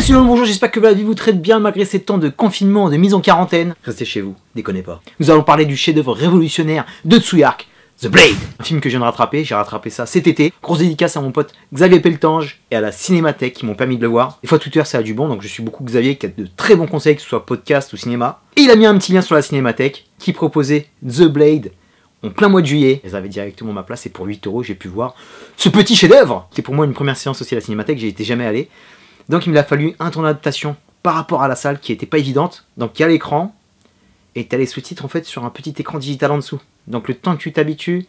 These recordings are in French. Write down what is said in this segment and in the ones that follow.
Bien sûr, bonjour, j'espère que la vie vous traite bien malgré ces temps de confinement, de mise en quarantaine. Restez chez vous, déconnez pas. Nous allons parler du chef-d'œuvre révolutionnaire de Tsuyark, The Blade. Un film que je viens de rattraper, j'ai rattrapé ça cet été. Grosse dédicace à mon pote Xavier Peltange et à la Cinémathèque qui m'ont permis de le voir. Des fois Twitter ça a du bon, donc je suis beaucoup Xavier qui a de très bons conseils, que ce soit podcast ou cinéma. Et il a mis un petit lien sur la Cinémathèque qui proposait The Blade en plein mois de juillet. Ils avaient directement ma place et pour 8 €, j'ai pu voir ce petit chef-d'œuvre. C'était pour moi une première séance aussi à la Cinémathèque, j'y étais jamais allé. Donc il m'a fallu un temps d'adaptation par rapport à la salle qui était pas évidente. Donc il y a l'écran et t'as les sous-titres en fait sur un petit écran digital en dessous. Donc le temps que tu t'habitues,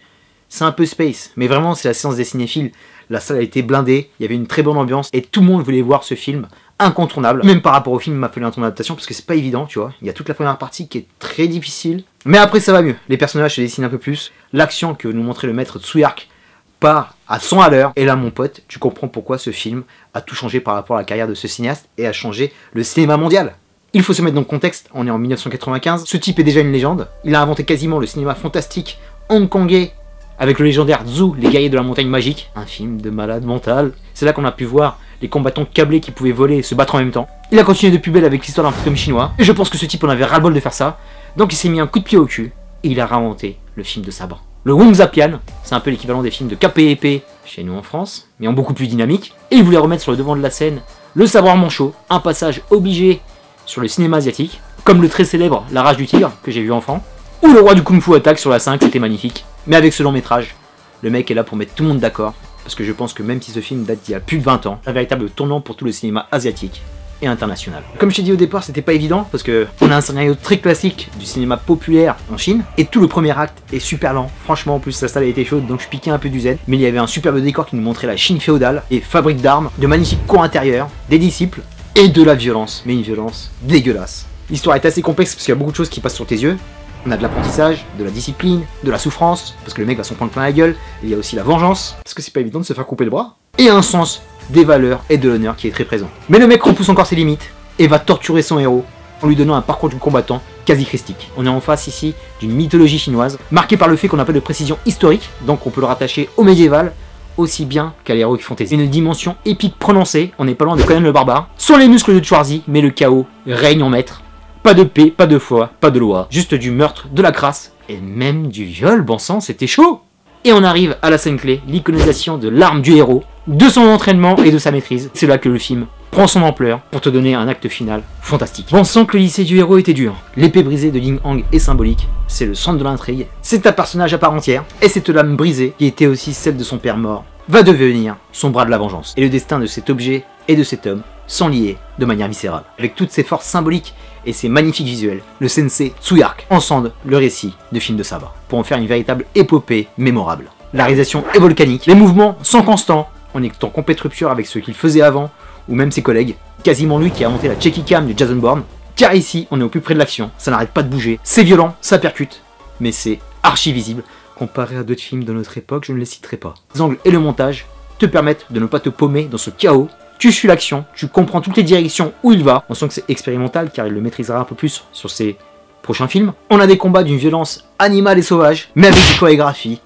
c'est un peu space. Mais vraiment c'est la séance des cinéphiles. La salle a été blindée, il y avait une très bonne ambiance et tout le monde voulait voir ce film. Incontournable. Même par rapport au film, il m'a fallu un temps d'adaptation parce que c'est pas évident, tu vois. Il y a toute la première partie qui est très difficile. Mais après ça va mieux. Les personnages se dessinent un peu plus. L'action que nous montrait le maître Tsuyark part à 100 à l'heure. Et là, mon pote, tu comprends pourquoi ce film a tout changé par rapport à la carrière de ce cinéaste et a changé le cinéma mondial. Il faut se mettre dans le contexte, on est en 1995, ce type est déjà une légende. Il a inventé quasiment le cinéma fantastique hongkongais avec le légendaire Zhu, les guerriers de la montagne magique. Un film de malade mental. C'est là qu'on a pu voir les combattants câblés qui pouvaient voler et se battre en même temps. Il a continué de plus belle avec l'histoire d'un fantôme chinois. Et je pense que ce type en avait ras-le-bol de faire ça. Donc il s'est mis un coup de pied au cul et il a réinventé le film de sabre. Le Wong Zapian, c'est un peu l'équivalent des films de KPEP chez nous en France, mais en beaucoup plus dynamique. Et il voulait remettre sur le devant de la scène le sabre manchot, un passage obligé sur le cinéma asiatique, comme le très célèbre La Rage du Tigre, que j'ai vu enfant, ou Le Roi du Kung Fu attaque sur la 5, c'était magnifique. Mais avec ce long métrage, le mec est là pour mettre tout le monde d'accord, parce que je pense que même si ce film date d'il y a plus de 20 ans, un véritable tournant pour tout le cinéma asiatique et international. Comme je t'ai dit au départ, c'était pas évident, parce que on a un scénario très classique du cinéma populaire en Chine, et tout le premier acte est super lent. Franchement, en plus la salle a été chaude, donc je piquais un peu du zen, mais il y avait un superbe décor qui nous montrait la Chine féodale, et fabrique d'armes, de magnifiques cours intérieurs, des disciples, et de la violence, mais une violence dégueulasse. L'histoire est assez complexe, parce qu'il y a beaucoup de choses qui passent sur tes yeux. On a de l'apprentissage, de la discipline, de la souffrance, parce que le mec va s'en prendre plein la gueule, et il y a aussi la vengeance, parce que c'est pas évident de se faire couper le bras, et un sens des valeurs et de l'honneur qui est très présent. Mais le mec repousse encore ses limites, et va torturer son héros, en lui donnant un parcours du combattant quasi christique. On est en face ici d'une mythologie chinoise, marquée par le fait qu'on n'a pas de précision historique, donc on peut le rattacher au médiéval, aussi bien qu'à l'héroïque fantasy. Une dimension épique prononcée, on n'est pas loin de Conan le barbare, sans les muscles de Schwarzy, mais le chaos règne en maître. Pas de paix, pas de foi, pas de loi, juste du meurtre, de la crasse, et même du viol, bon sang, c'était chaud. Et on arrive à la scène clé, l'iconisation de l'arme du héros, de son entraînement et de sa maîtrise. C'est là que le film prend son ampleur pour te donner un acte final fantastique. Pensant que le lycée du héros était dur, l'épée brisée de Ling Hang est symbolique, c'est le centre de l'intrigue, c'est un personnage à part entière, et cette lame brisée, qui était aussi celle de son père mort, va devenir son bras de la vengeance. Et le destin de cet objet et de cet homme sont liés de manière viscérale. Avec toutes ses forces symboliques et ses magnifiques visuels, le sensei Tsuyark encende le récit de film de sabre, pour en faire une véritable épopée mémorable. La réalisation est volcanique, les mouvements sont constants, on est en complète rupture avec ce qu'il faisait avant, ou même ses collègues, quasiment lui qui a inventé la checky cam de Jason Bourne, car ici on est au plus près de l'action, ça n'arrête pas de bouger, c'est violent, ça percute, mais c'est archi visible. Comparé à d'autres films de notre époque, je ne les citerai pas. Les angles et le montage te permettent de ne pas te paumer dans ce chaos. Tu suis l'action, tu comprends toutes les directions où il va. On sent que c'est expérimental car il le maîtrisera un peu plus sur ses prochains films. On a des combats d'une violence animale et sauvage, mais avec des chorégraphies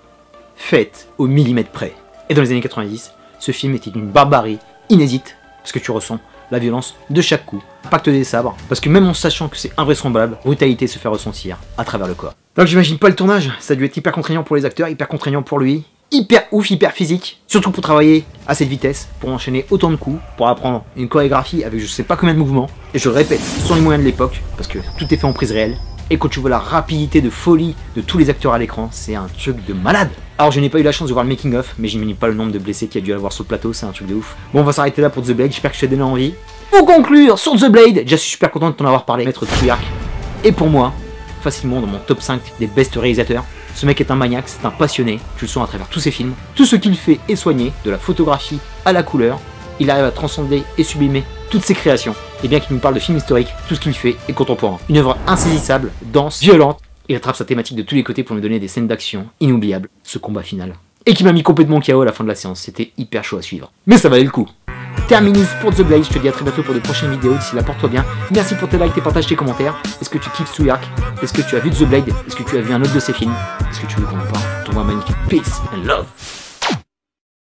faites au millimètre près. Et dans les années 90, ce film était d'une barbarie inédite, parce que tu ressens la violence de chaque coup, l'impact des sabres, parce que même en sachant que c'est invraisemblable, brutalité se fait ressentir à travers le corps. Donc j'imagine pas le tournage, ça a dû être hyper contraignant pour les acteurs, hyper contraignant pour lui, hyper ouf, hyper physique, surtout pour travailler à cette vitesse, pour enchaîner autant de coups, pour apprendre une chorégraphie avec je sais pas combien de mouvements, et je le répète, sans les moyens de l'époque, parce que tout est fait en prise réelle, et quand tu vois la rapidité de folie de tous les acteurs à l'écran, c'est un truc de malade. Alors je n'ai pas eu la chance de voir le making of, mais j'imagine pas le nombre de blessés qu'il y a dû avoir sur le plateau, c'est un truc de ouf. Bon, on va s'arrêter là pour The Blade, j'espère que je t'ai donné envie. Pour conclure sur The Blade, déjà je suis super content de t'en avoir parlé, maître Tsuyark, et pour moi, facilement dans mon top 5 des best réalisateurs. Ce mec est un maniaque, c'est un passionné, tu le sens à travers tous ses films. Tout ce qu'il fait est soigné, de la photographie à la couleur, il arrive à transcender et sublimer toutes ses créations. Et bien qu'il nous parle de films historiques, tout ce qu'il fait est contemporain. Une œuvre insaisissable, dense, violente. Il attrape sa thématique de tous les côtés pour nous donner des scènes d'action inoubliables. Ce combat final. Et qui m'a mis complètement KO à la fin de la séance. C'était hyper chaud à suivre. Mais ça valait le coup. Terminus pour The Blade. Je te dis à très bientôt pour de prochaines vidéos. D'ici là, porte-toi bien. Merci pour tes likes, tes partages, tes commentaires. Est-ce que tu kiffes Tsuyark? Est-ce que tu as vu The Blade? Est-ce que tu as vu un autre de ses films? Est-ce que tu veux qu'on en parle? Ton magnifique peace and love.